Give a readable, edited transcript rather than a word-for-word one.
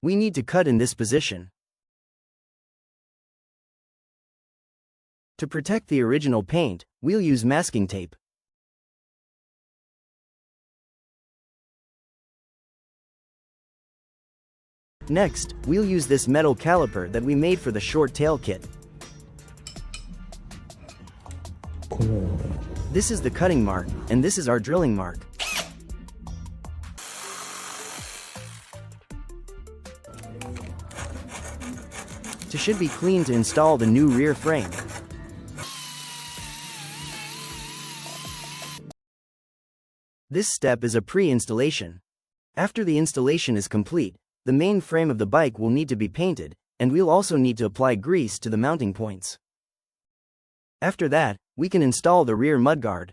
We need to cut in this position. To protect the original paint, we'll use masking tape. Next, we'll use this metal caliper that we made for the short tail kit. This is the cutting mark, and this is our drilling mark. It should be clean to install the new rear frame. This step is a pre-installation. After the installation is complete, the main frame of the bike will need to be painted, and we'll also need to apply grease to the mounting points. After that, we can install the rear mudguard.